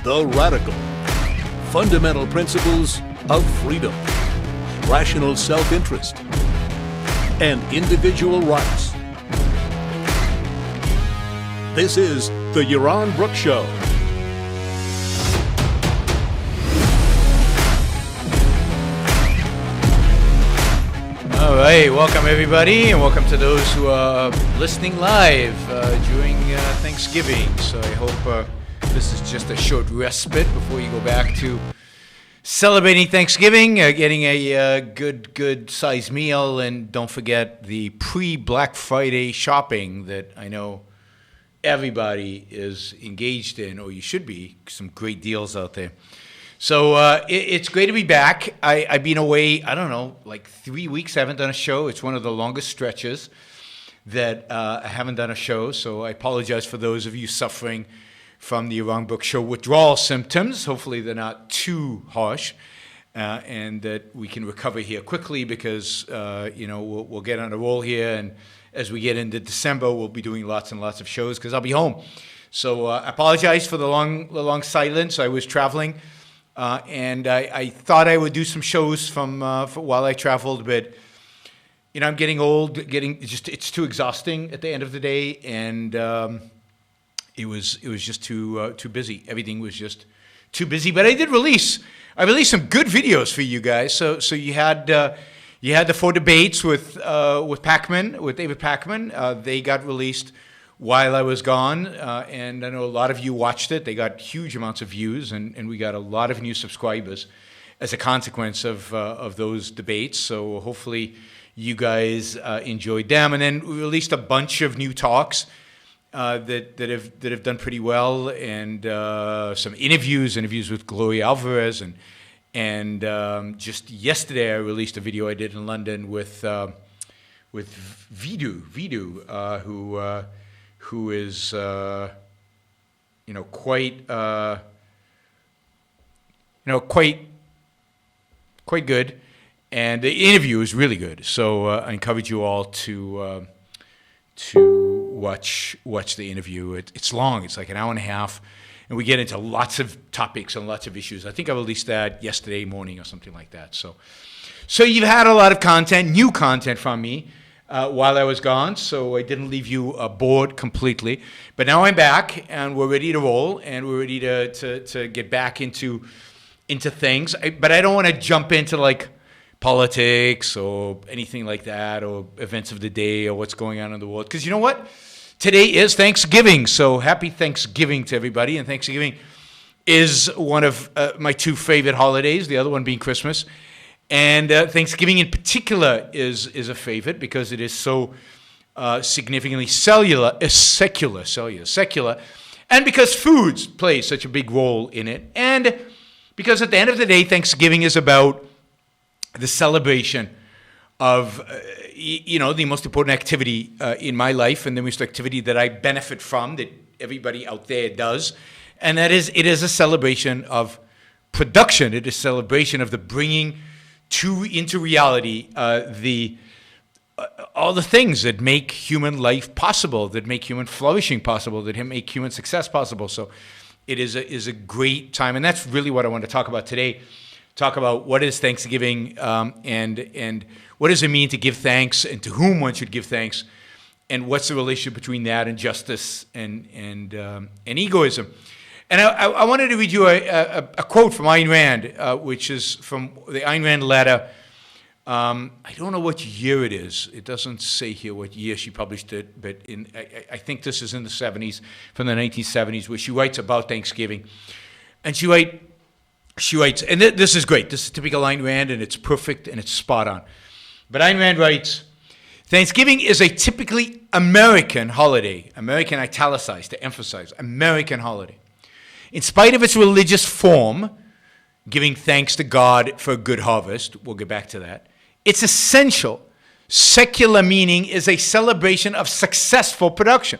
the radical, fundamental principles of freedom, rational self-interest, and individual rights. This is the Yaron Brook Show. All right, welcome everybody, and welcome to those who are listening live during Thanksgiving. So I hope this is just a short respite before you go back to celebrating Thanksgiving, getting a good sized meal, and don't forget the pre-Black Friday shopping that I know everybody is engaged in, or you should be. Some great deals out there. So it's great to be back. I've been away, I don't know, like 3 weeks. I haven't done a show. It's one of the longest stretches that I haven't done a show. So I apologize for those of you suffering from the Yaron Brook Show withdrawal symptoms. Hopefully they're not too harsh, and that we can recover here quickly because, we'll get on a roll here. And as we get into December, we'll be doing lots and lots of shows because I'll be home. So I apologize for the long silence. I was traveling. And I thought I would do some shows from while I traveled, but I'm getting old. It's too exhausting at the end of the day, and it was just too busy. Everything was just too busy. But I released some good videos for you guys. So you had the 4 debates with David Pacman. They got released while I was gone, and I know a lot of you watched it. They got huge amounts of views, and we got a lot of new subscribers as a consequence of those debates. So hopefully you guys enjoyed them. And then we released a bunch of new talks that have done pretty well, and some interviews with Gloria Alvarez, and just yesterday I released a video I did in London with Vidu, who is, quite good, and the interview is really good. So I encourage you all to watch the interview. It's long; it's like an hour and a half, and we get into lots of topics and lots of issues. I think I released that yesterday morning or something like that. So you've had a lot of content, new content from me. While I was gone, so I didn't leave you bored completely. But now I'm back, and we're ready to roll, and we're ready to get back into things. But I don't want to jump into like politics or anything like that, or events of the day, or what's going on in the world. Because you know what? Today is Thanksgiving, so happy Thanksgiving to everybody. And Thanksgiving is one of my 2 favorite holidays, the other one being Christmas. And Thanksgiving in particular is a favorite because it is so significantly secular, and because foods play such a big role in it, and because at the end of the day, Thanksgiving is about the celebration of, the most important activity in my life, and the most activity that I benefit from, that everybody out there does, and it is a celebration of production. It is a celebration of the bringing into reality all the things that make human life possible, that make human flourishing possible, that make human success possible. So it is a great time, and that's really what I want to talk about today. Talk about what is Thanksgiving, and what does it mean to give thanks, and to whom one should give thanks, and what's the relationship between that and justice and egoism. And I wanted to read you a quote from Ayn Rand, which is from the Ayn Rand letter. I don't know what year it is. It doesn't say here what year she published it, but I think this is in the 70s, from the 1970s, where she writes about Thanksgiving. And she writes, and this is great. This is typical Ayn Rand, and it's perfect, and it's spot on. But Ayn Rand writes, Thanksgiving is a typically American holiday, American italicized to emphasize, American holiday. In spite of its religious form, giving thanks to God for a good harvest, we'll get back to that, its essential secular meaning is a celebration of successful production.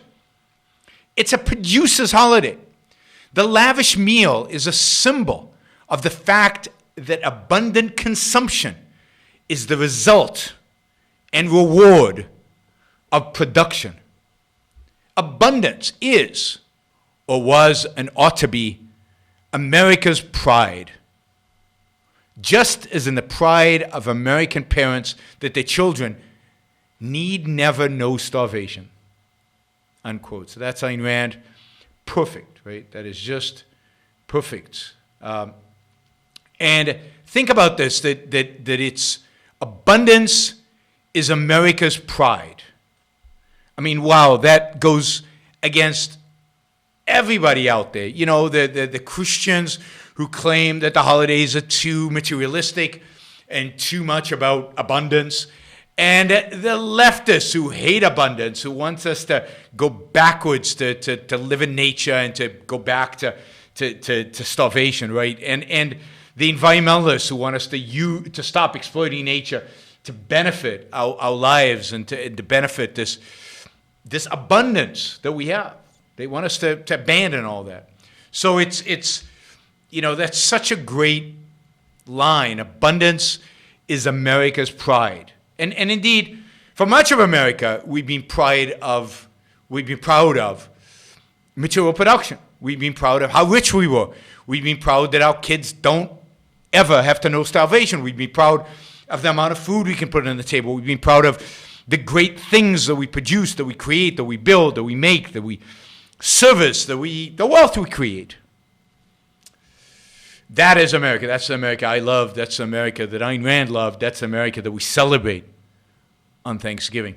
It's a producer's holiday. The lavish meal is a symbol of the fact that abundant consumption is the result and reward of production. Abundance is, or was and ought to be, America's pride. Just as in the pride of American parents that their children need never know starvation. Unquote. So that's Ayn Rand. Perfect, right? That is just perfect. And think about this, that it's abundance is America's pride. I mean, wow, that goes against everybody out there. You know, the Christians who claim that the holidays are too materialistic and too much about abundance. And the leftists who hate abundance, who want us to go backwards to live in nature and to go back to starvation, right? And the environmentalists who want us to stop exploiting nature to benefit our lives and to benefit this abundance that we have. They want us to abandon all that. So it's you know, that's such a great line. Abundance is America's pride. And indeed, for much of America, we've been proud of material production. We've been proud of how rich we were. We've been proud that our kids don't ever have to know starvation. We've been proud of the amount of food we can put on the table. We've been proud of the great things that we produce, that we create, that we build, that we make, that we service, the wealth we create. That is America. That's the America I love. That's the America that Ayn Rand loved. That's the America that we celebrate on Thanksgiving.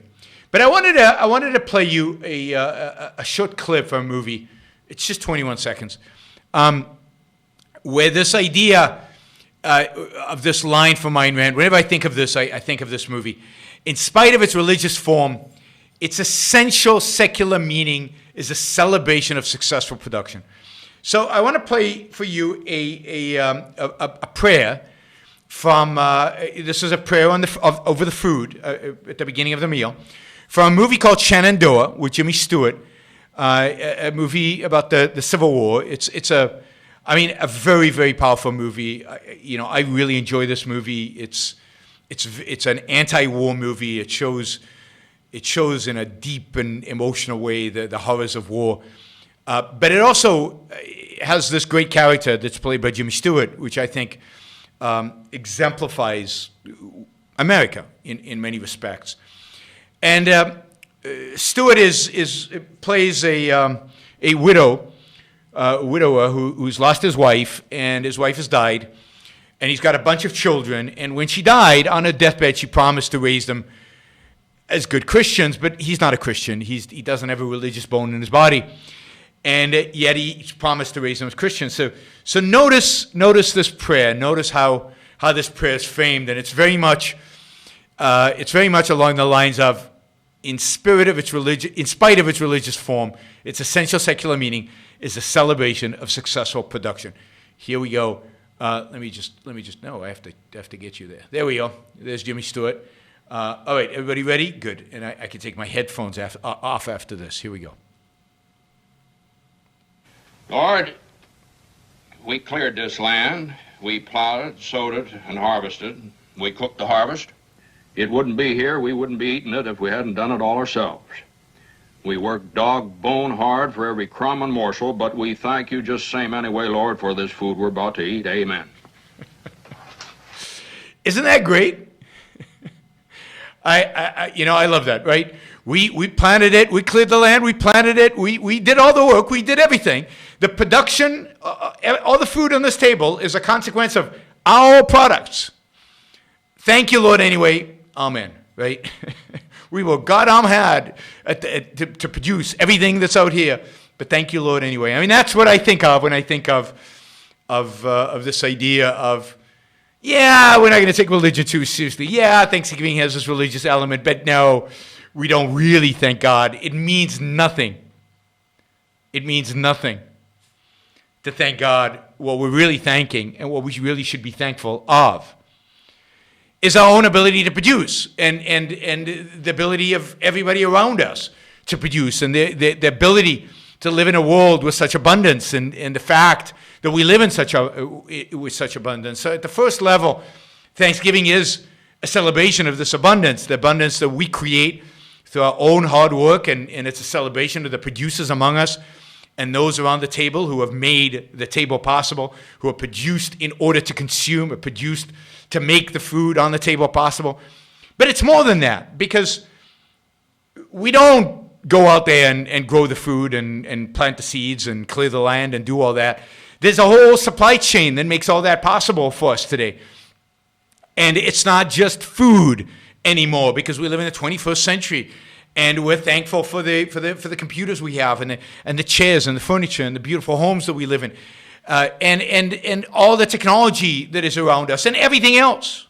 But I wanted to play you a short clip from a movie. It's just 21 seconds, where this idea of this line from Ayn Rand. Whenever I think of this, I think of this movie. In spite of its religious form, its essential secular meaning is a celebration of successful production. So I want to play for you a prayer from, this is a prayer over the food at the beginning of the meal, from a movie called Shenandoah with Jimmy Stewart, a movie about the Civil War. It's a very, very powerful movie. You know, I really enjoy this movie. It's an anti-war movie. It shows in a deep and emotional way the horrors of war. But it also has this great character that's played by Jimmy Stewart, which I think exemplifies America in many respects. And Stewart plays a widower who's lost his wife, and his wife has died, and he's got a bunch of children. And when she died, on her deathbed, she promised to raise them as good Christians, but he's not a Christian. He doesn't have a religious bone in his body. And yet he promised to raise them as Christians. So notice this prayer. Notice how this prayer is framed, and it's very much along the lines of, in spite of its religious form, its essential secular meaning is a celebration of successful production. Here we go. Let me just. No, I have to get you there. There we go. There's Jimmy Stewart. All right, everybody ready? Good. And I can take my headphones off after this. Here we go. Lord, we cleared this land. We plowed it, sowed it, and harvested. We cooked the harvest. It wouldn't be here. We wouldn't be eating it if we hadn't done it all ourselves. We worked dog bone hard for every crumb and morsel, but we thank you just same anyway, Lord, for this food we're about to eat. Amen. Isn't that great? I love that, right? We planted it, we cleared the land, we planted it, we did all the work, we did everything. The production, all the food on this table is a consequence of our products. Thank you, Lord, anyway. Amen, right? We will goddamn hard to produce everything that's out here, but thank you, Lord, anyway. I mean, that's what I think of when I think of this idea of, yeah, we're not going to take religion too seriously. Yeah, Thanksgiving has this religious element, but no, we don't really thank God. It means nothing. It means nothing to thank God. What we're really thanking and what we really should be thankful of is our own ability to produce and the ability of everybody around us to produce and the ability to live in a world with such abundance and the fact that we live in with such abundance. So at the first level, Thanksgiving is a celebration of this abundance, the abundance that we create through our own hard work, and it's a celebration of the producers among us. and those around the table who have made the table possible, who are produced in order to consume, or produced to make the food on the table possible. But it's more than that, because we don't go out there and grow the food and plant the seeds and clear the land and do all that. There's a whole supply chain that makes all that possible for us today. And it's not just food anymore, because we live in the 21st century. And we're thankful for the computers we have, and the chairs and the furniture and the beautiful homes that we live in, and all the technology that is around us and everything else.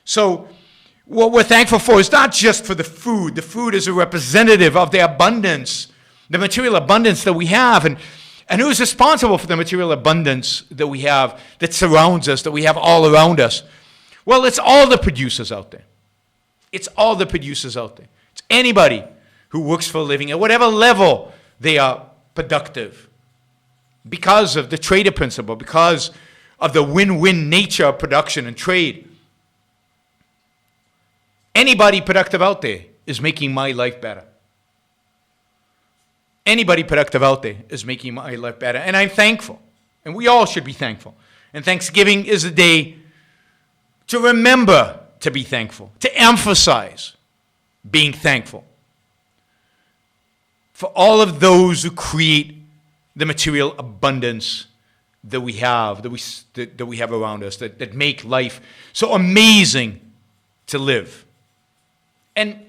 So what we're thankful for is not just for the food. The food is a representative of the abundance, the material abundance that we have, and who is responsible for the material abundance that we have, that surrounds us, that we have all around us? Well, it's all the producers out there. It's all the producers out there. It's anybody who works for a living at whatever level they are productive, because of the trader principle, because of the win-win nature of production and trade. Anybody productive out there is making my life better. Anybody productive out there is making my life better. And I'm thankful. And we all should be thankful. And Thanksgiving is a day to remember to be thankful, to emphasize being thankful for all of those who create the material abundance that we have, that we have around us, that make life so amazing to live. And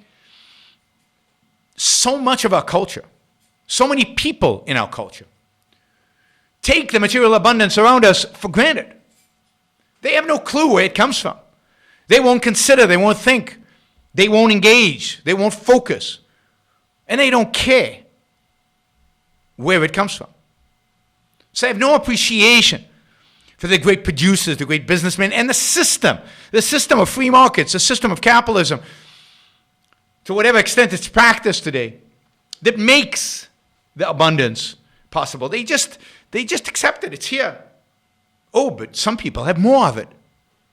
so much of our culture, so many people in our culture, take the material abundance around us for granted. They have no clue where it comes from. They won't consider, they won't think, they won't engage, they won't focus, and they don't care where it comes from. So they have no appreciation for the great producers, the great businessmen, and the system of free markets, the system of capitalism, to whatever extent it's practiced today, that makes the abundance possible. They just accept it. It's here. Oh, but some people have more of it.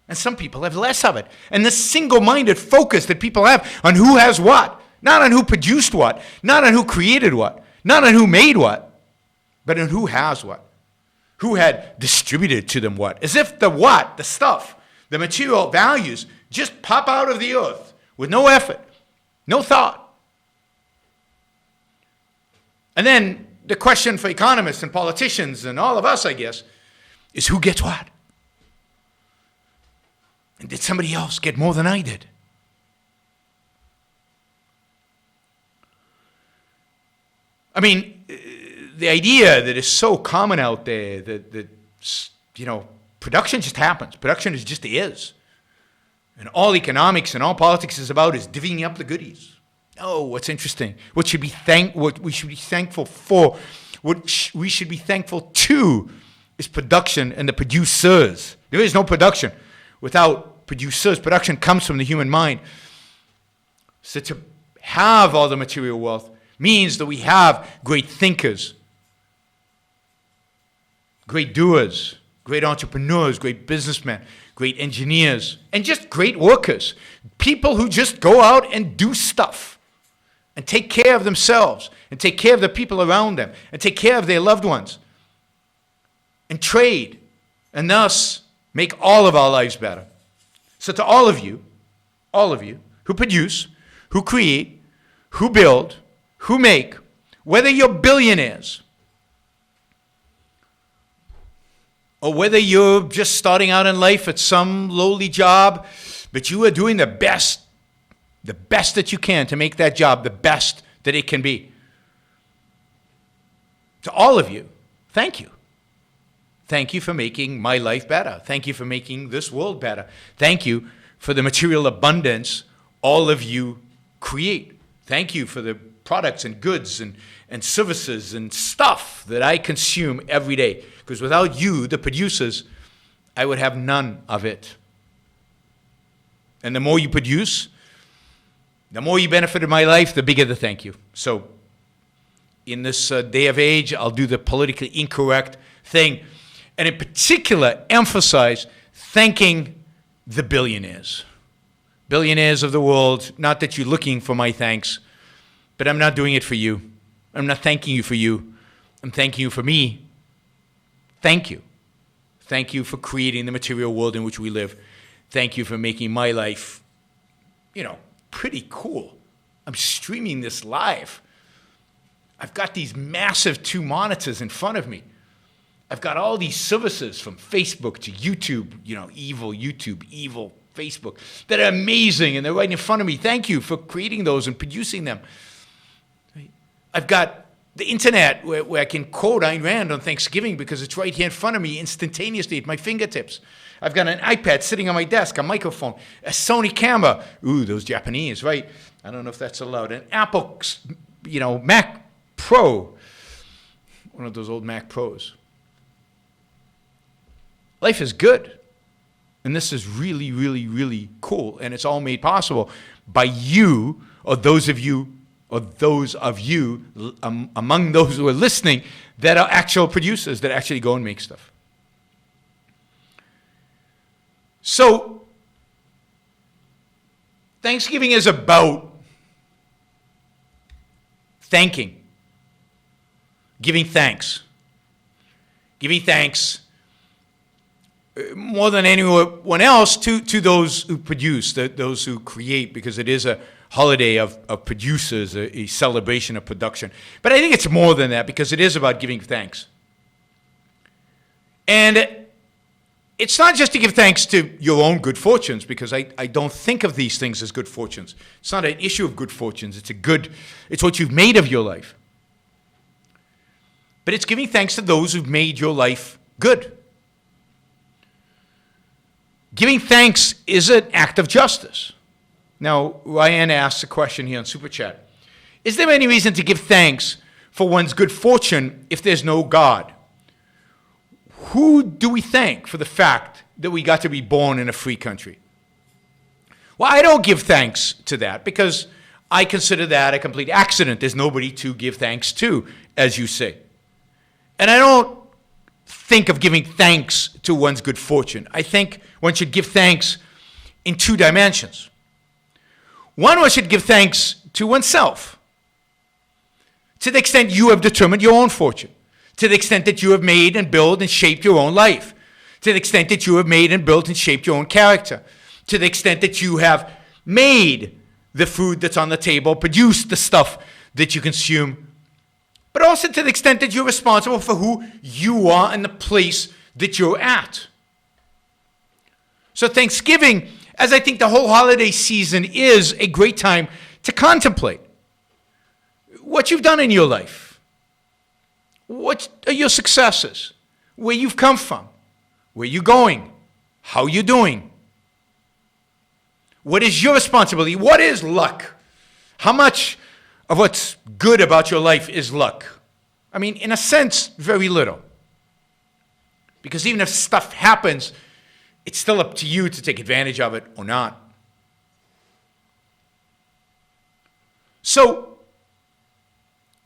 And some people have less of it. And the single-minded focus that people have on who has what, not on who produced what, not on who created what, not on who made what, but on who has what, who had distributed to them what. As if the what, the stuff, the material values just pop out of the earth with no effort, no thought. And then the question for economists and politicians and all of us, I guess, is who gets what? And did somebody else get more than I did? I mean, the idea that is so common out there that production just happens. Production just is. And all economics and all politics is about is divvying up the goodies. Oh, what's interesting. What we should be thankful for, what we should be thankful to, is production and the producers. There is no production without producers. Production comes from the human mind. So to have all the material wealth means that we have great thinkers, great doers, great entrepreneurs, great businessmen, great engineers, and just great workers. People who just go out and do stuff and take care of themselves and take care of the people around them and take care of their loved ones and trade and thus make all of our lives better. So to all of you who produce, who create, who build, who make, whether you're billionaires or whether you're just starting out in life at some lowly job, but you are doing the best that you can to make that job the best that it can be. To all of you, thank you. Thank you for making my life better. Thank you for making this world better. Thank you for the material abundance all of you create. Thank you for the products and goods and services and stuff that I consume every day. Because without you, the producers, I would have none of it. And the more you produce, the more you benefit in my life, the bigger the thank you. So in this day of age, I'll do the politically incorrect thing. And in particular, emphasize thanking the billionaires. Billionaires of the world, not that you're looking for my thanks, but I'm not doing it for you. I'm not thanking you for you. I'm thanking you for me. Thank you. Thank you for creating the material world in which we live. Thank you for making my life, pretty cool. I'm streaming this live. I've got these massive 2 monitors in front of me. I've got all these services from Facebook to YouTube, evil YouTube, evil Facebook, that are amazing, and they're right in front of me. Thank you for creating those and producing them. I've got the internet where I can quote Ayn Rand on Thanksgiving because it's right here in front of me instantaneously at my fingertips. I've got an iPad sitting on my desk, a microphone, a Sony camera. Ooh, those Japanese, right? I don't know if that's allowed. An Apple, Mac Pro. One of those old Mac Pros. Life is good. And this is really, really, really cool. And it's all made possible by you, or those of you among those who are listening that are actual producers that actually go and make stuff. So, Thanksgiving is about thanking, giving thanks. Giving thanks more than anyone else to those who produce, those who create, because it is a holiday of producers, a celebration of production. But I think it's more than that, because it is about giving thanks. And it's not just to give thanks to your own good fortunes, because I don't think of these things as good fortunes. It's not an issue of good fortunes. It's what you've made of your life. But it's giving thanks to those who've made your life good. Giving thanks is an act of justice. Now, Ryan asks a question here on Super Chat. Is there any reason to give thanks for one's good fortune if there's no God? Who do we thank for the fact that we got to be born in a free country? Well, I don't give thanks to that because I consider that a complete accident. There's nobody to give thanks to, as you say. And I don't think of giving thanks to one's good fortune. I think one should give thanks in 2 dimensions. One should give thanks to oneself, to the extent you have determined your own fortune, to the extent that you have made and built and shaped your own life, to the extent that you have made and built and shaped your own character, to the extent that you have made the food that's on the table, produced the stuff that you consume, but also to the extent that you're responsible for who you are and the place that you're at. So Thanksgiving, as I think the whole holiday season, is a great time to contemplate what you've done in your life. What are your successes? Where you've come from? Where you're going? How you're doing? What is your responsibility? What is luck? How much of what's good about your life is luck? I mean, in a sense, very little. Because even if stuff happens, it's still up to you to take advantage of it or not. So,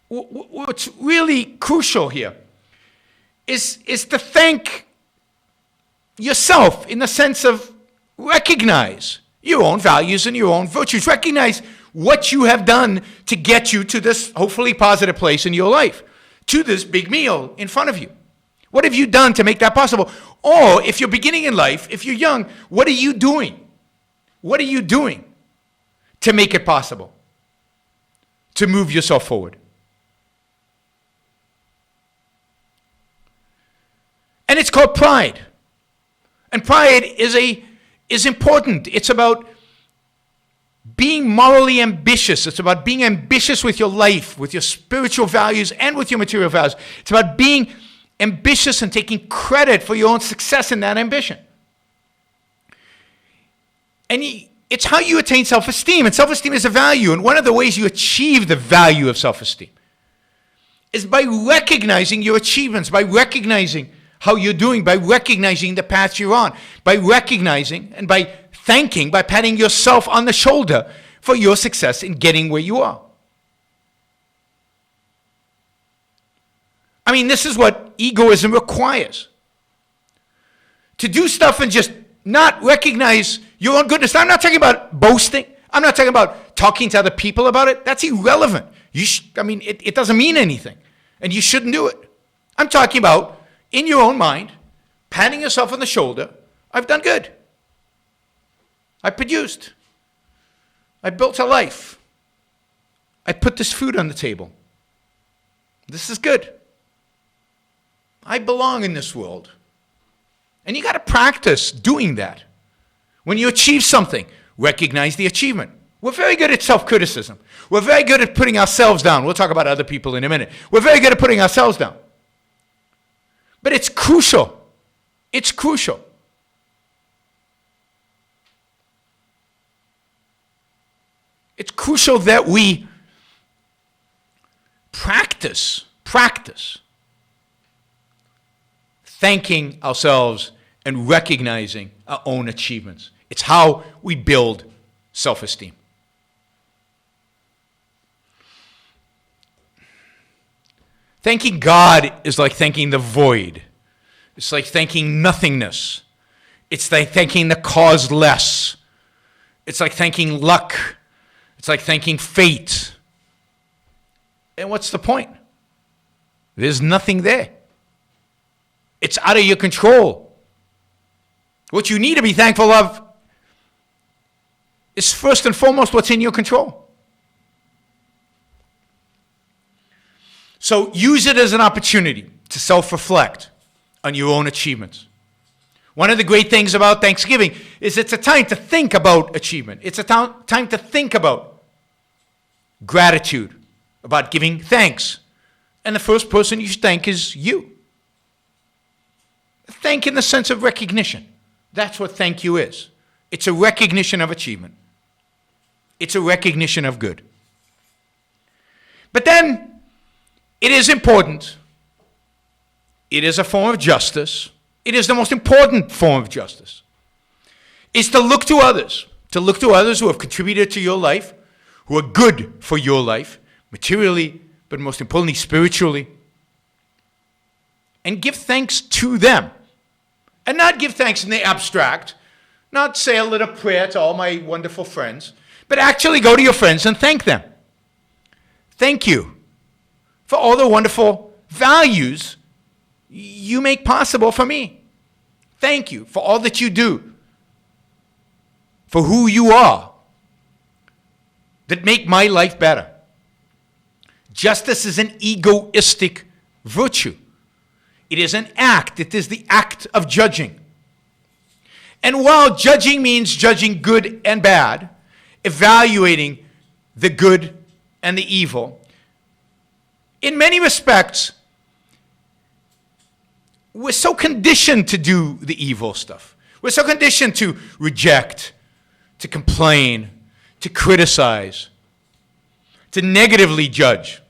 what's really crucial here is to thank yourself in the sense of recognize your own values and your own virtues. Recognize what you have done to get you to this hopefully positive place in your life, to this big meal in front of you. What have you done to make that possible? Or if you're beginning in life, if you're young, what are you doing? What are you doing to make it possible? To move yourself forward? And it's called pride. And pride is important. It's about being morally ambitious. It's about being ambitious with your life, with your spiritual values, and with your material values. It's about being ambitious and taking credit for your own success in that ambition. And it's how you attain self-esteem. And self-esteem is a value. And one of the ways you achieve the value of self-esteem is by recognizing your achievements, by recognizing how you're doing, by recognizing the path you're on, by recognizing and by thanking, by patting yourself on the shoulder for your success in getting where you are. I mean, this is what egoism requires. To do stuff and just not recognize your own goodness. I'm not talking about boasting. I'm not talking about talking to other people about it. That's irrelevant. It doesn't mean anything, and you shouldn't do it. I'm talking about, in your own mind, patting yourself on the shoulder. I've done good. I produced. I built a life. I put this food on the table. This is good. I belong in this world. And you got to practice doing that. When you achieve something, recognize the achievement. We're very good at self-criticism. We're very good at putting ourselves down. We'll talk about other people in a minute. We're very good at putting ourselves down. But it's crucial. It's crucial. It's crucial that we practice thanking ourselves and recognizing our own achievements. It's how we build self-esteem. Thanking God is like thanking the void. It's like thanking nothingness. It's like thanking the causeless. It's like thanking luck. It's like thanking fate. And what's the point? There's nothing there. It's out of your control. What you need to be thankful of is first and foremost what's in your control. So use it as an opportunity to self-reflect on your own achievements. One of the great things about Thanksgiving is it's a time to think about achievement. It's a time to think about gratitude, about giving thanks. And the first person you should thank is you. Thank in the sense of recognition. That's what thank you is. It's a recognition of achievement. It's a recognition of good. But then, it is important. It is a form of justice. It is the most important form of justice. Is to look to others who have contributed to your life, who are good for your life, materially, but most importantly, spiritually, and give thanks to them. And not give thanks in the abstract, not say a little prayer to all my wonderful friends, but actually go to your friends and thank them. Thank you for all the wonderful values you make possible for me. Thank you for all that you do, for who you are, that make my life better. Justice is an egoistic virtue. It is an act. It is the act of judging. And while judging means judging good and bad, evaluating the good and the evil, in many respects, we're so conditioned to do the evil stuff. We're so conditioned to reject, to complain, to criticize, to negatively judge.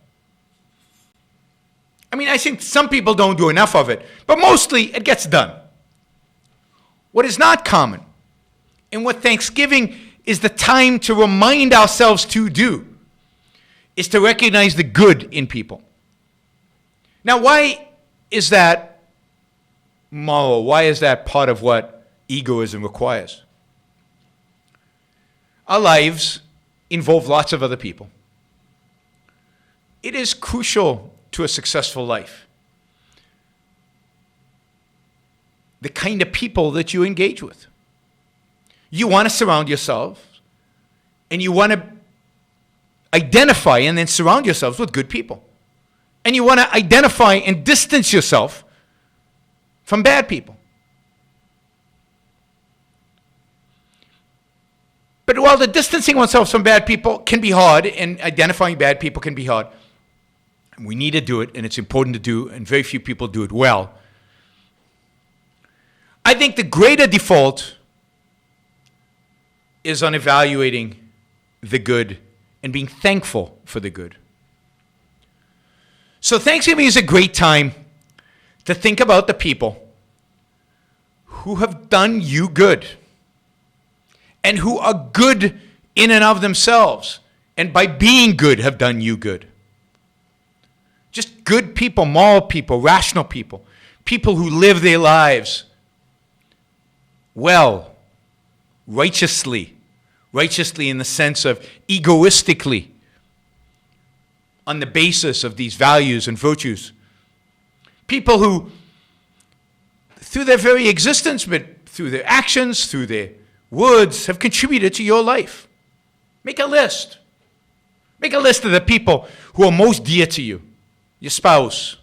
I think some people don't do enough of it, but mostly it gets done. What is not common, and what Thanksgiving is the time to remind ourselves to do, is to recognize the good in people. Now, why is that moral? Why is that part of what egoism requires? Our lives involve lots of other people. It is crucial to a successful life the kind of people that you engage with. You want to surround yourself, and you want to identify and then surround yourselves with good people. And you want to identify and distance yourself from bad people. But while the distancing oneself from bad people can be hard, and identifying bad people can be hard, we need to do it, and it's important to do, and very few people do it well. I think the greater default is on evaluating the good and being thankful for the good. So Thanksgiving is a great time to think about the people who have done you good and who are good in and of themselves, and by being good have done you good. Just good people, moral people, rational people, people who live their lives well, righteously in the sense of egoistically, on the basis of these values and virtues. People who, through their very existence, but through their actions, through their words, have contributed to your life. Make a list. Make a list of the people who are most dear to you. Your spouse,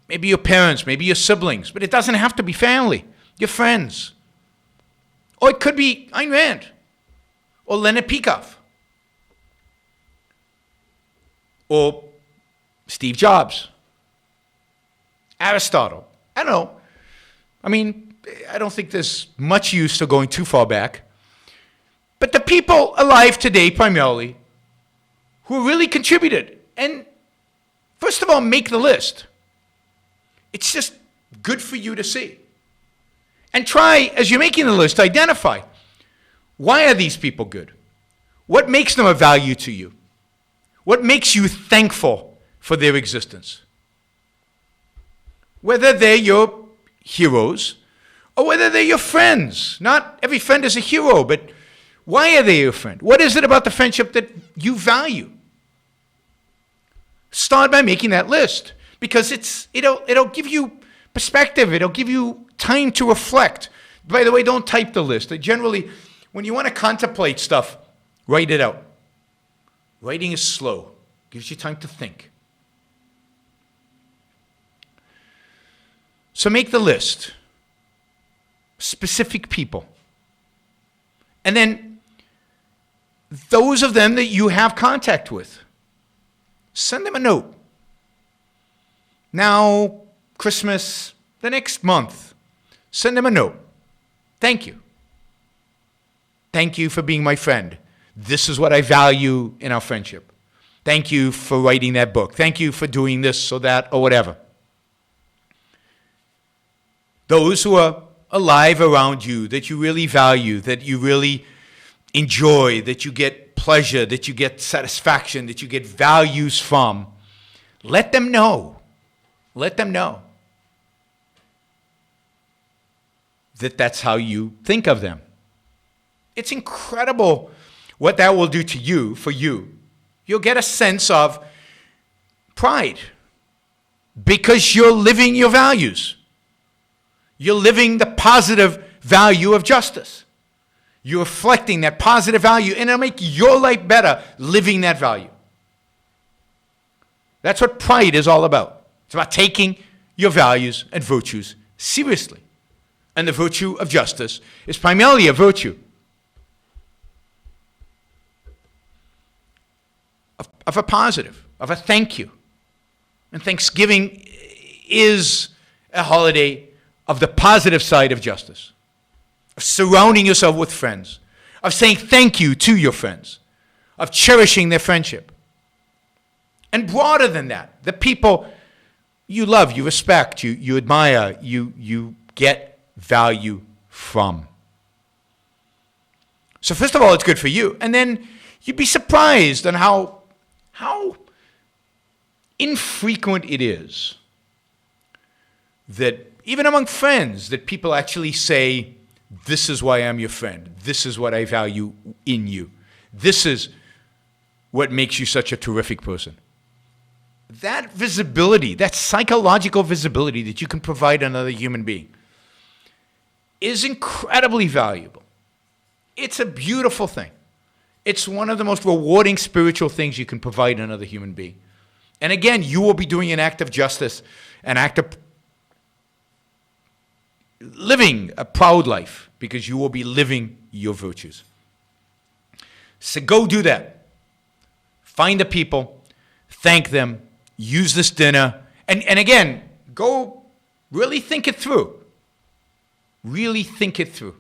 maybe your parents, maybe your siblings, but it doesn't have to be family. Your friends. Or it could be Ayn Rand, or Leonard Peikoff, or Steve Jobs, Aristotle. I don't know. I mean, I don't think there's much use to going too far back. But the people alive today, primarily, who really contributed. And first of all, make the list. It's just good for you to see. And try, as you're making the list, to identify, why are these people good? What makes them of value to you? What makes you thankful for their existence? Whether they're your heroes or whether they're your friends. Not every friend is a hero, but why are they your friend? What is it about the friendship that you value? Start by making that list, because it'll give you perspective. It'll give you time to reflect. By the way, don't type the list. Generally, when you want to contemplate stuff, write it out. Writing is slow. Gives you time to think. So make the list. Specific people. And then those of them that you have contact with, send them a note. Now, Christmas, the next month, send them a note. Thank you. Thank you for being my friend. This is what I value in our friendship. Thank you for writing that book. Thank you for doing this or that or whatever. Those who are alive around you, that you really value, that you really enjoy, that you get pleasure, that you get satisfaction, that you get values from, let them know. Let them know that that's how you think of them. It's incredible what that will do to you, for you. You'll get a sense of pride because you're living your values. You're living the positive value of justice. You're reflecting that positive value, and it'll make your life better living that value. That's what pride is all about. It's about taking your values and virtues seriously. And the virtue of justice is primarily a virtue of a positive, of a thank you. And Thanksgiving is a holiday of the positive side of justice, of surrounding yourself with friends, of saying thank you to your friends, of cherishing their friendship. And broader than that, the people you love, you respect, you admire, you get value from. So first of all, it's good for you. And then you'd be surprised on how infrequent it is that even among friends, that people actually say, this is why I'm your friend. This is what I value in you. This is what makes you such a terrific person. That visibility, that psychological visibility that you can provide another human being is incredibly valuable. It's a beautiful thing. It's one of the most rewarding spiritual things you can provide another human being. And again, you will be doing an act of justice, an act of living a proud life, because you will be living your virtues. So go do that. Find the people, thank them, use this dinner, and again, go really think it through. Really think it through.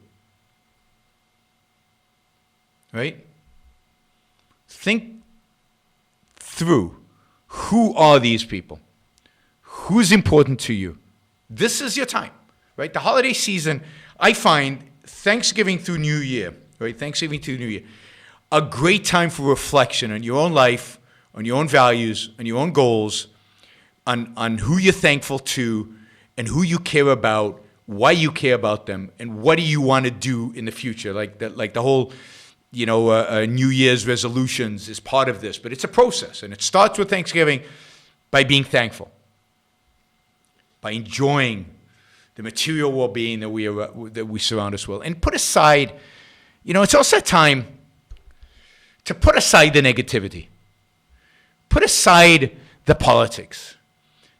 Right? Think through, who are these people? Who's important to you? This is your time, right? The holiday season, I find Thanksgiving through New Year, right? Thanksgiving through New Year, a great time for reflection on your own life, on your own values, on your own goals, on who you're thankful to and who you care about, why you care about them, and what do you want to do in the future. Like the whole New Year's resolutions is part of this, but it's a process, and it starts with Thanksgiving by being thankful, by enjoying the material well-being that we surround us with, and put aside, it's also a time to put aside the negativity, put aside the politics,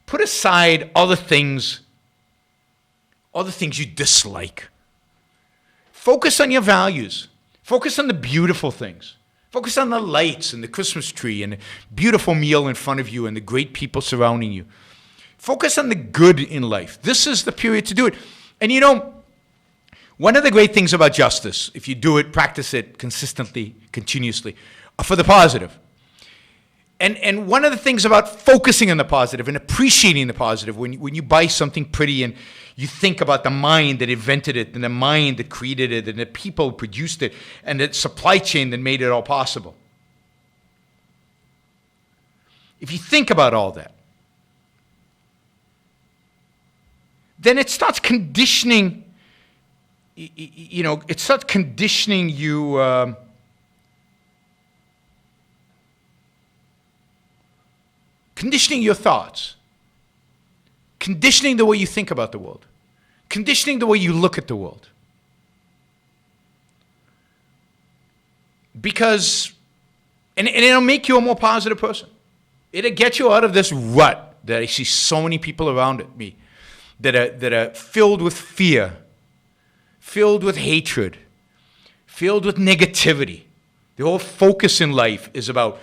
put aside all the things you dislike. Focus on your values. Focus on the beautiful things. Focus on the lights and the Christmas tree and the beautiful meal in front of you and the great people surrounding you. Focus on the good in life. This is the period to do it. And one of the great things about justice, if you do it, practice it consistently, continuously, for the positive. And one of the things about focusing on the positive and appreciating the positive, when you buy something pretty and you think about the mind that invented it and the mind that created it and the people who produced it and the supply chain that made it all possible. If you think about all that, then it starts conditioning, it starts conditioning you, conditioning your thoughts, conditioning the way you think about the world, conditioning the way you look at the world. Because, and it'll make you a more positive person. It'll get you out of this rut that I see so many people around me that are filled with fear, filled with hatred, filled with negativity. The whole focus in life is about,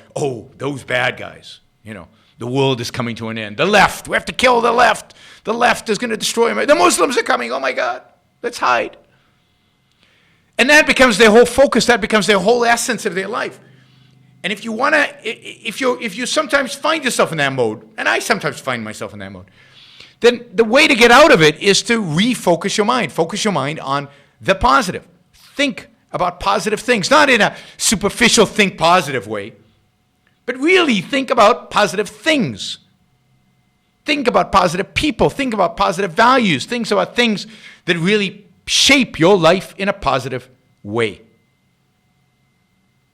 those bad guys, The world is coming to an end. The left, we have to kill the left. The left is going to destroy America. The Muslims are coming. Oh my God, let's hide. And that becomes their whole focus. That becomes their whole essence of their life. And if you sometimes find yourself in that mode, and I sometimes find myself in that mode, then the way to get out of it is to refocus your mind. Focus your mind on the positive. Think about positive things, not in a superficial think positive way, but really think about positive things. Think about positive people. Think about positive values. Think about things that really shape your life in a positive way.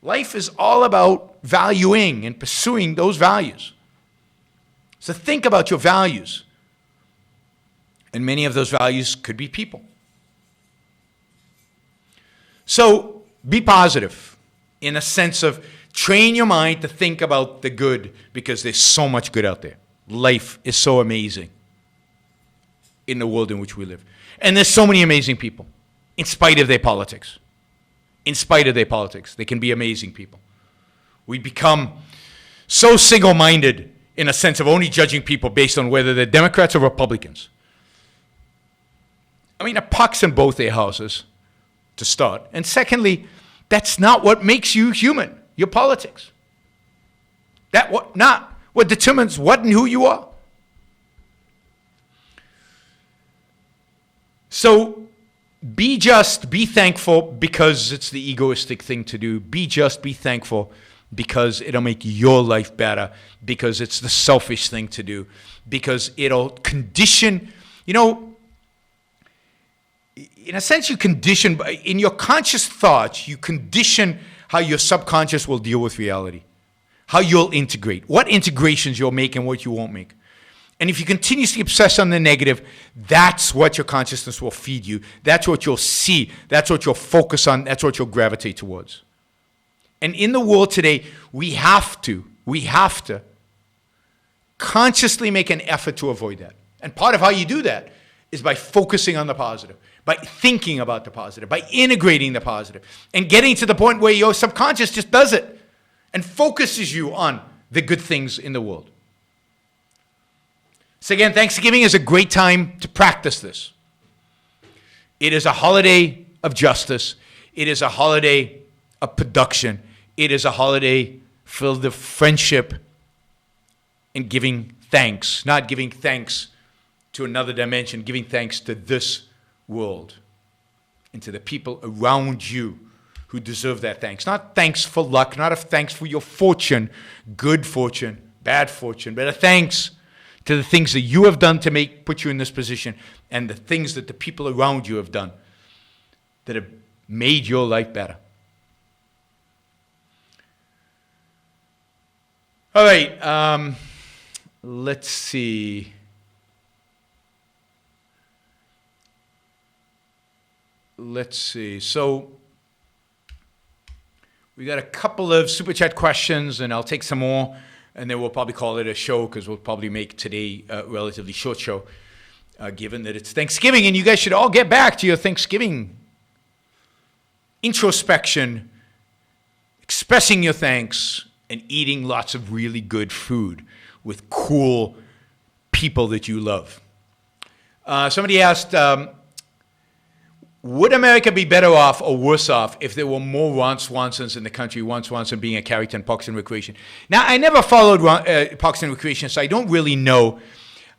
Life is all about valuing and pursuing those values. So think about your values. And many of those values could be people. So be positive in a sense of train your mind to think about the good, because there's so much good out there. Life is so amazing in the world in which we live. And there's so many amazing people, in spite of their politics. In spite of their politics, they can be amazing people. We become so single-minded in a sense of only judging people based on whether they're Democrats or Republicans. I mean, the puck's in both their houses, to start. And secondly, that's not what makes you human. Your politics. Not what determines what and who you are. So be just, be thankful, because it's the egoistic thing to do. Be just, be thankful, because it'll make your life better, because it's the selfish thing to do, because it'll condition, in a sense you condition, in your conscious thoughts, you condition how your subconscious will deal with reality, how you'll integrate, what integrations you'll make and what you won't make. And if you continuously obsess on the negative, that's what your consciousness will feed you. That's what you'll see. That's what you'll focus on. That's what you'll gravitate towards. And in the world today, we have to consciously make an effort to avoid that. And part of how you do that is by focusing on the positive, by thinking about the positive, by integrating the positive, and getting to the point where your subconscious just does it and focuses you on the good things in the world. So again, Thanksgiving is a great time to practice this. It is a holiday of justice. It is a holiday of production. It is a holiday filled with friendship and giving thanks, not giving thanks to another dimension, giving thanks to this world and to the people around you who deserve that thanks. Not thanks for luck, not a thanks for your fortune, good fortune, bad fortune, but a thanks to the things that you have done to put you in this position, and the things that the people around you have done that have made your life better. All right. Let's see. So we got a couple of super chat questions, and I'll take some more, and then we'll probably call it a show because we'll probably make today a relatively short show, given that it's Thanksgiving, and you guys should all get back to your Thanksgiving introspection, expressing your thanks, and eating lots of really good food with cool people that you love. Somebody asked, would America be better off or worse off if there were more Ron Swansons in the country, Ron Swanson being a character in Parks and Recreation? Now, I never followed Parks and Recreation, so I don't really know.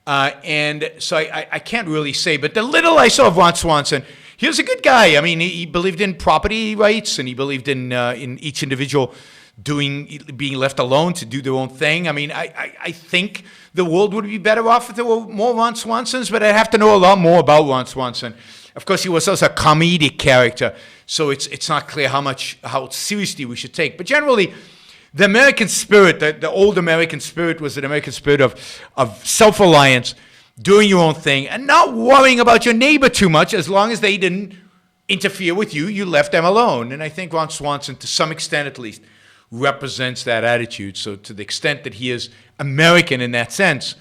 And so I can't really say. But the little I saw of Ron Swanson, he was a good guy. I mean, he believed in property rights, and he believed in each individual being left alone to do their own thing. I mean, I think the world would be better off if there were more Ron Swansons, but I'd have to know a lot more about Ron Swanson. Of course, he was also a comedic character, so it's not clear how seriously we should take. But generally, the American spirit, the old American spirit, was an American spirit of self-reliance, doing your own thing, and not worrying about your neighbor too much. As long as they didn't interfere with you, you left them alone. And I think Ron Swanson, to some extent at least, represents that attitude. So to the extent that he is American in that sense,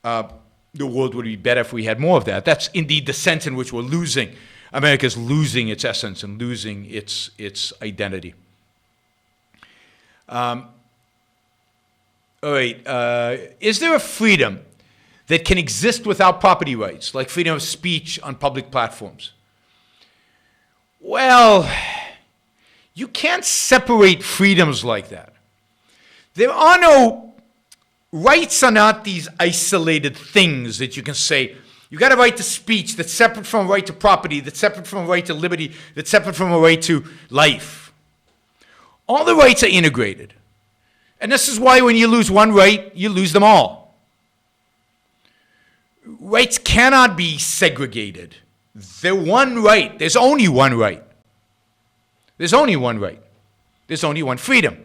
the world would be better if we had more of that. That's indeed the sense in which we're losing. America's losing its essence and losing its identity. All right. Is there a freedom that can exist without property rights, like freedom of speech on public platforms? Well, you can't separate freedoms like that. There are no rights are not these isolated things that you can say, you got a right to speech that's separate from a right to property, that's separate from a right to liberty, that's separate from a right to life. All the rights are integrated. And this is why when you lose one right, you lose them all. Rights cannot be segregated. They're one right. There's only one right. There's only one right. There's only one freedom.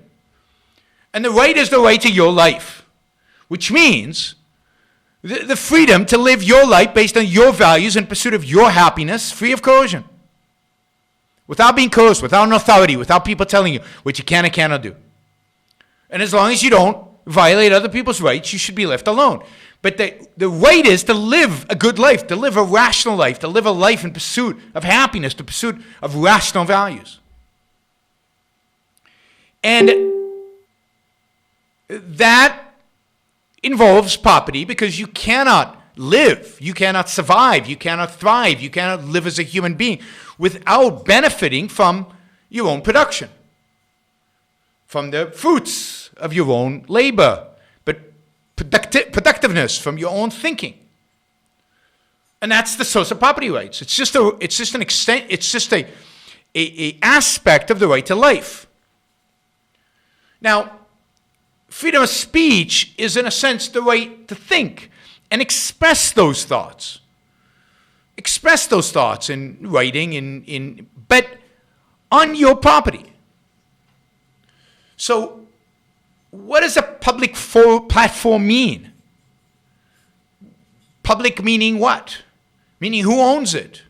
And the right is the right to your life. Which means the freedom to live your life based on your values in pursuit of your happiness, free of coercion. Without being coerced, without an authority, without people telling you what you can and cannot do. And as long as you don't violate other people's rights, you should be left alone. But the right is to live a good life, to live a rational life, to live a life in pursuit of happiness, to pursuit of rational values. And that involves property, because you cannot live, you cannot survive, you cannot thrive, you cannot live as a human being without benefiting from your own production, from the fruits of your own labor, but productiveness from your own thinking. And that's the source of property rights. It's just an extent, it's just a aspect of the right to life. Now, freedom of speech is, in a sense, the right to think and express those thoughts. Express those thoughts in writing, but on your property. So, what does a public platform mean? Public meaning what? Meaning who owns it?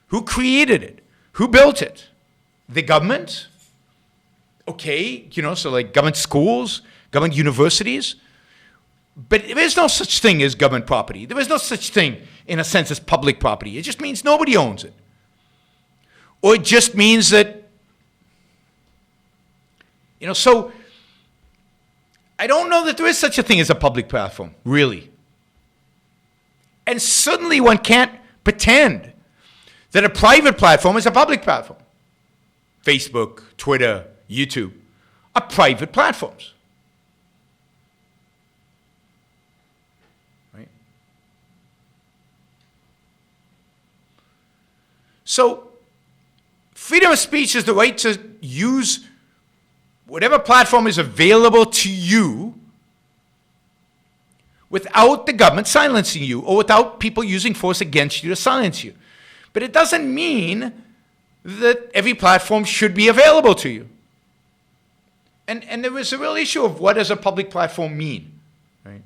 Who created it? Who built it? The government? Okay, so like government schools, government universities. But there is no such thing as government property. There is no such thing, in a sense, as public property. It just means nobody owns it. Or it just means that, so I don't know that there is such a thing as a public platform, really. And certainly one can't pretend that a private platform is a public platform. Facebook, Twitter, YouTube are private platforms. Right? So, freedom of speech is the right to use whatever platform is available to you without the government silencing you or without people using force against you to silence you. But it doesn't mean that every platform should be available to you. And there was a real issue of what does a public platform mean, right?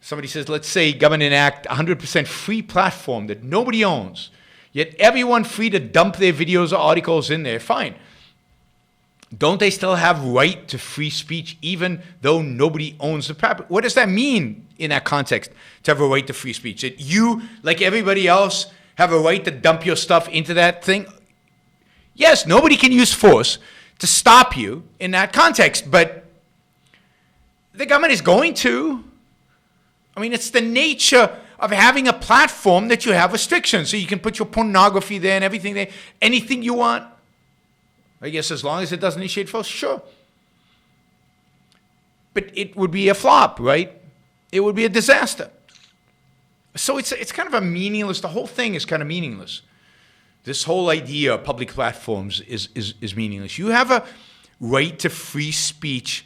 Somebody says, let's say government enact 100% free platform that nobody owns, yet everyone free to dump their videos or articles in there. Fine. Don't they still have right to free speech even though nobody owns the platform? What does that mean in that context, to have a right to free speech? That you, like everybody else, have a right to dump your stuff into that thing? Yes, nobody can use force to stop you in that context, but the government is going to. I mean, it's the nature of having a platform that you have restrictions. So you can put your pornography there and everything there, anything you want. I guess as long as it doesn't initiate force, sure. But it would be a flop, right? It would be a disaster. So it's kind of a meaningless, the whole thing is kind of meaningless. This whole idea of public platforms is meaningless. You have a right to free speech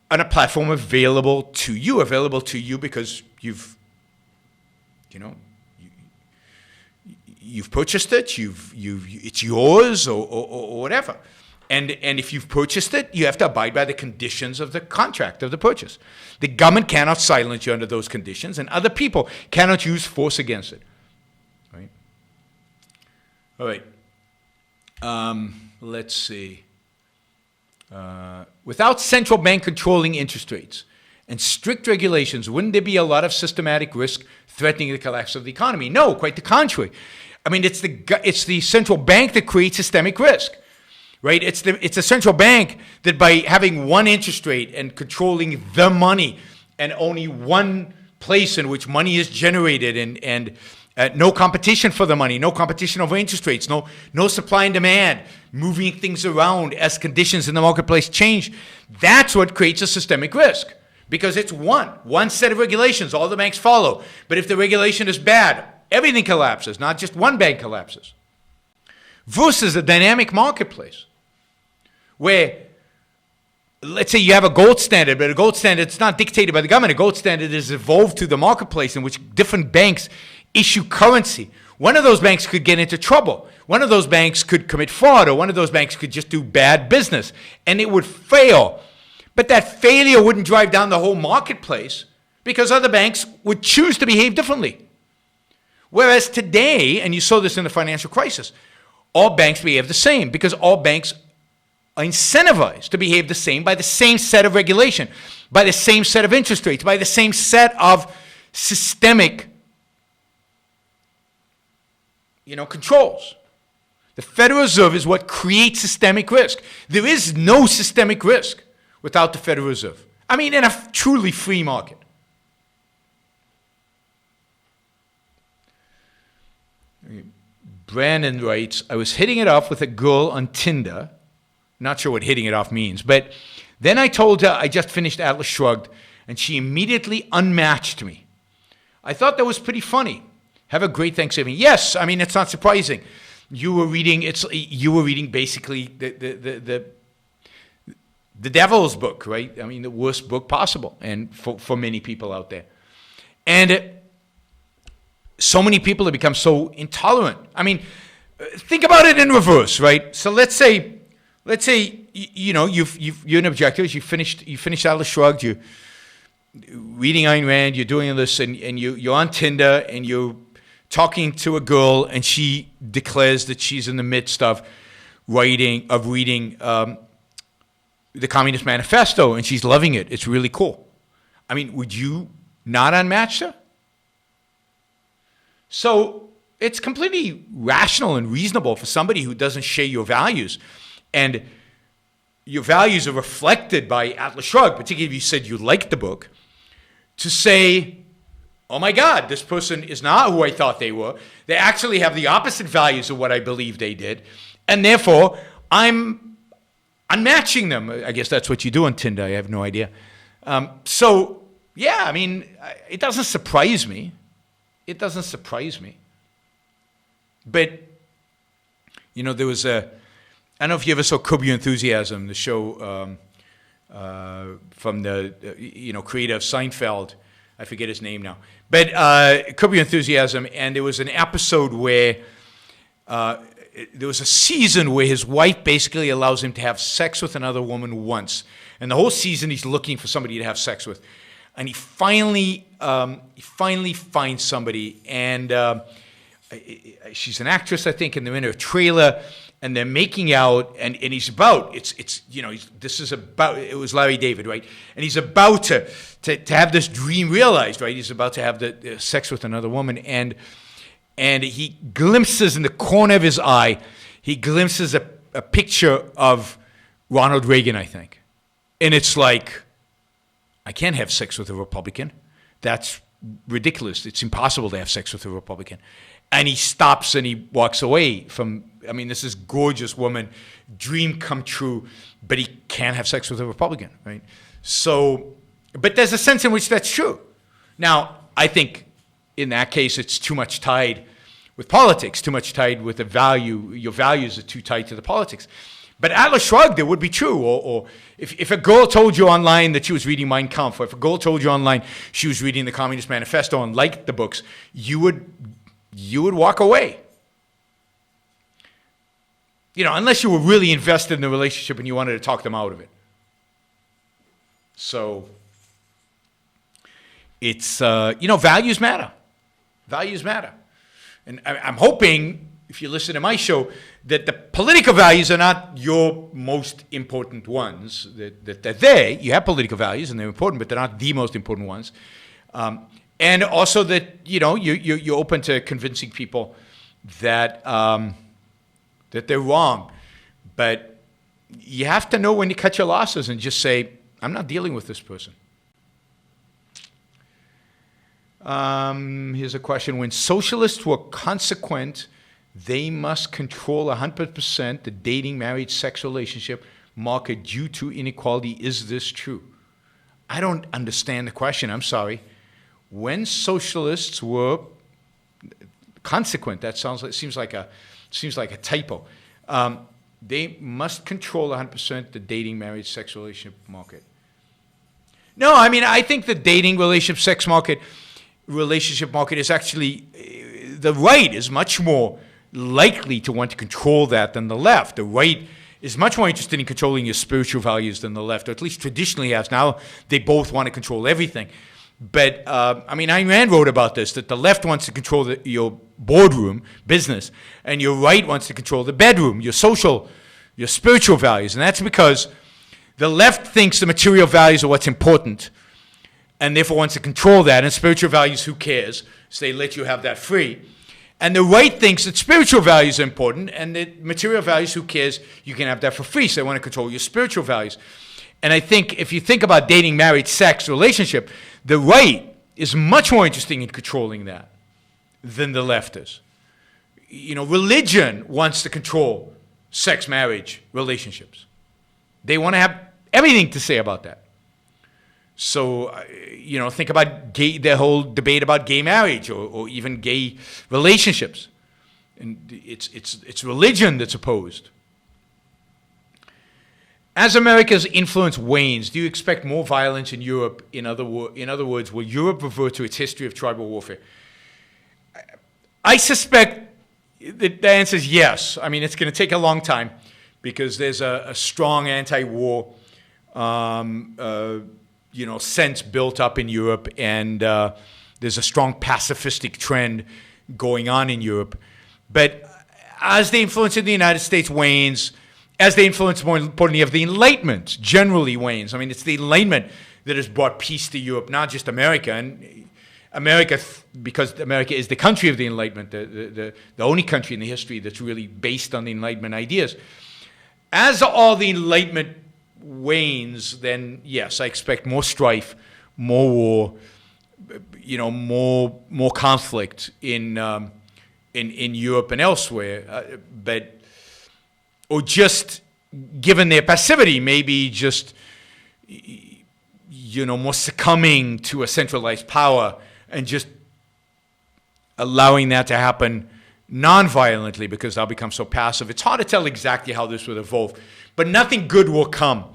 on a platform available to you because you've purchased it, it's yours or whatever. And if you've purchased it, you have to abide by the conditions of the contract of the purchase. The government cannot silence you under those conditions, and other people cannot use force against it. Right? All right. Let's see. Without central bank controlling interest rates and strict regulations, wouldn't there be a lot of systematic risk threatening the collapse of the economy? No, quite the contrary. I mean, it's the central bank that creates systemic risk, right? It's the central bank that by having one interest rate and controlling the money and only one place in which money is generated and no competition for the money, no competition over interest rates, no supply and demand, moving things around as conditions in the marketplace change. That's what creates a systemic risk because it's one set of regulations, all the banks follow. But if the regulation is bad, everything collapses, not just one bank collapses. Versus a dynamic marketplace where, let's say you have a gold standard, but a gold standard is not dictated by the government. A gold standard is evolved through the marketplace in which different banks issue currency. One of those banks could get into trouble. One of those banks could commit fraud, or one of those banks could just do bad business, and it would fail. But that failure wouldn't drive down the whole marketplace because other banks would choose to behave differently. Whereas today, and you saw this in the financial crisis, all banks behave the same because all banks are incentivized to behave the same by the same set of regulation, by the same set of interest rates, by the same set of systemic controls. The Federal Reserve is what creates systemic risk. There is no systemic risk without the Federal Reserve. I mean, in a truly free market. Brandon writes, I was hitting it off with a girl on Tinder. Not sure what hitting it off means, but then I told her I just finished Atlas Shrugged, and she immediately unmatched me. I thought that was pretty funny. Have a great Thanksgiving. Yes, I mean, it's not surprising. You were reading basically the devil's book, right? I mean, the worst book possible, and for many people out there. And so many people have become so intolerant. I mean, think about it in reverse, right? So let's say you're an objector. You finished Atlas Shrugged. You're reading Ayn Rand. You're doing this, and you're on Tinder, and you're talking to a girl, and she declares that she's in the midst of reading the Communist Manifesto, and she's loving it. It's really cool. I mean, would you not unmatch her? So it's completely rational and reasonable for somebody who doesn't share your values, and your values are reflected by Atlas Shrugged, particularly if you said you liked the book, to say, oh my God, this person is not who I thought they were. They actually have the opposite values of what I believe they did, and therefore I'm unmatching them. I guess that's what you do on Tinder. I have no idea. So yeah, I mean, it doesn't surprise me. It doesn't surprise me. But, there was I don't know if you ever saw Curb Your Enthusiasm, the show from the, creator of Seinfeld. I forget his name now. But Curb Your Enthusiasm, and there was an episode where there was a season where his wife basically allows him to have sex with another woman once. And the whole season he's looking for somebody to have sex with. And he finally finds somebody, and she's an actress, I think, and they're in a trailer, and they're making out, and he's about, it was Larry David, right? And he's about to have this dream realized, right? He's about to have the sex with another woman, and he glimpses in the corner of his eye, he glimpses a picture of Ronald Reagan, I think. And it's like, I can't have sex with a Republican. That's ridiculous. It's impossible to have sex with a Republican. And he stops and he walks away from, this is gorgeous woman, dream come true, but he can't have sex with a Republican, right? So, but there's a sense in which that's true. Now, I think in that case, it's too much tied with politics, too much tied with the value. Your values are too tied to the politics. But Atlas Shrugged, it would be true. Or if a girl told you online that she was reading Mein Kampf, or if a girl told you online she was reading the Communist Manifesto and liked the books, you would walk away. Unless you were really invested in the relationship and you wanted to talk them out of it. So, it's, values matter. Values matter. And I'm hoping, if you listen to my show, that the political values are not your most important ones. That you have political values and they're important, but they're not the most important ones. And also that, you're open to convincing people that that they're wrong. But you have to know when to cut your losses and just say, I'm not dealing with this person. Here's a question. When socialists were consequent, they must control 100% the dating, marriage, sex relationship market due to inequality. Is this true? I don't understand the question. I'm sorry. When socialists were consequent, seems like a typo. They must control 100% the dating, marriage, sex relationship market. No, I think the dating, relationship, sex market, relationship market is actually, the right is much more likely to want to control that than the left. The right is much more interested in controlling your spiritual values than the left, or at least traditionally has. Now they both want to control everything. But, Ayn Rand wrote about this, that the left wants to control your boardroom, business, and your right wants to control the bedroom, your social, your spiritual values. And that's because the left thinks the material values are what's important, and therefore wants to control that, and spiritual values, who cares? So they let you have that free. And the right thinks that spiritual values are important, and that material values, who cares? You can have that for free, so they want to control your spiritual values. And I think if you think about dating, marriage, sex, relationship, the right is much more interested in controlling that than the left is. Religion wants to control sex, marriage, relationships. They want to have everything to say about that. So, think about the whole debate about gay marriage or even gay relationships. And it's religion that's opposed. As America's influence wanes, do you expect more violence in Europe? In other words, will Europe revert to its history of tribal warfare? I suspect that the answer is yes. It's going to take a long time because there's a strong anti-war sense built up in Europe, and there's a strong pacifistic trend going on in Europe. But as the influence in the United States wanes, as the influence, more importantly, of the Enlightenment generally wanes. It's the Enlightenment that has brought peace to Europe, not just America. And America, because America is the country of the Enlightenment, the only country in the history that's really based on the Enlightenment ideas. As all the Enlightenment wanes, then yes, I expect more strife, more war, more conflict in Europe and elsewhere. Or just, given their passivity, maybe just, more succumbing to a centralized power and just allowing that to happen non-violently because they'll become so passive. It's hard to tell exactly how this would evolve, but nothing good will come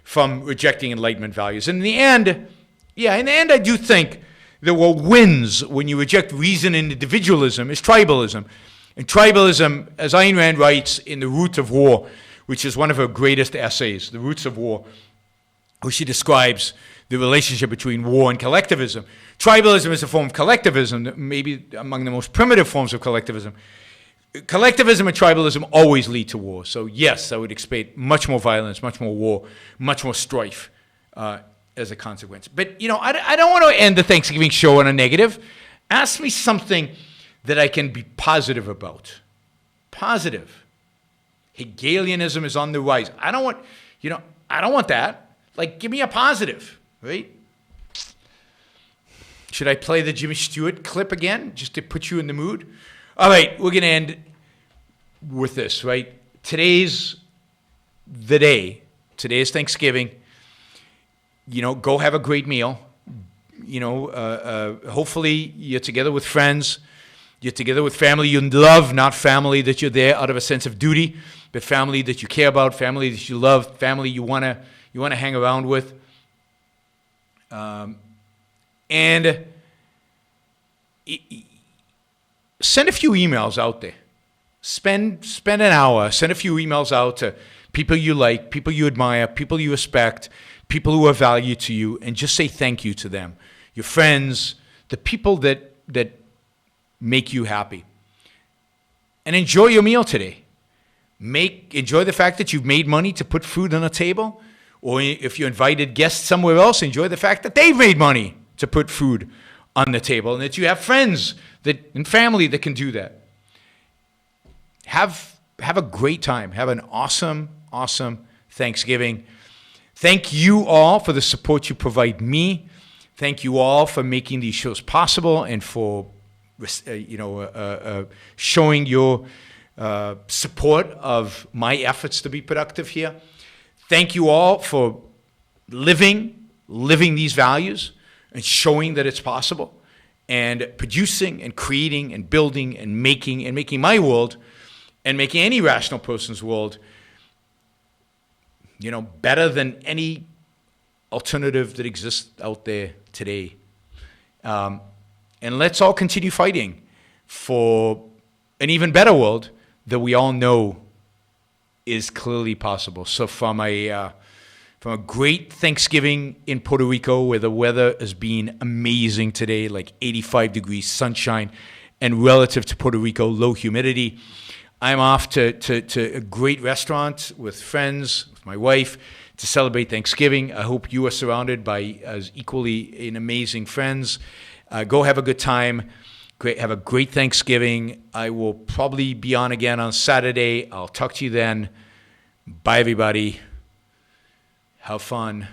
from rejecting Enlightenment values. In the end, I do think that what wins when you reject reason and individualism is tribalism. And tribalism, as Ayn Rand writes in The Root of War, which is one of her greatest essays, The Roots of War, where she describes the relationship between war and collectivism. Tribalism is a form of collectivism, maybe among the most primitive forms of collectivism. Collectivism and tribalism always lead to war. So yes, I would expect much more violence, much more war, much more strife as a consequence. But, I don't want to end the Thanksgiving show on a negative. Ask me something that I can be positive about. Positive. Hegelianism is on the rise. I don't want that. Like, give me a positive, right? Should I play the Jimmy Stewart clip again, just to put you in the mood? All right, we're going to end with this, right? Today's the day. Today is Thanksgiving. Go have a great meal. Hopefully you're together with friends. You're together with family you love, not family that you're there out of a sense of duty, but family that you care about, family that you love, family you want to hang around with. And send a few emails out there. Spend an hour. Send a few emails out to people you like, people you admire, people you respect, people who are valued to you, and just say thank you to them. Your friends, the people that make you happy. And enjoy your meal today. Enjoy the fact that you've made money to put food on the table. Or if you invited guests somewhere else, enjoy the fact that they've made money to put food on the table, and that you have friends and family that can do that. Have a great time. Have an awesome, awesome Thanksgiving. Thank you all for the support you provide me. Thank you all for making these shows possible and for showing your support of my efforts to be productive here. Thank you all for living these values and showing that it's possible, and producing and creating and building and making my world and making any rational person's world, better than any alternative that exists out there today. And let's all continue fighting for an even better world that we all know is clearly possible. So from a great Thanksgiving in Puerto Rico, where the weather has been amazing today, like 85 degrees, sunshine, and relative to Puerto Rico, low humidity, I'm off to a great restaurant with friends, with my wife, to celebrate Thanksgiving. I hope you are surrounded by as equally amazing friends. Go have a good time. Have a great Thanksgiving. I will probably be on again on Saturday. I'll talk to you then. Bye, everybody. Have fun.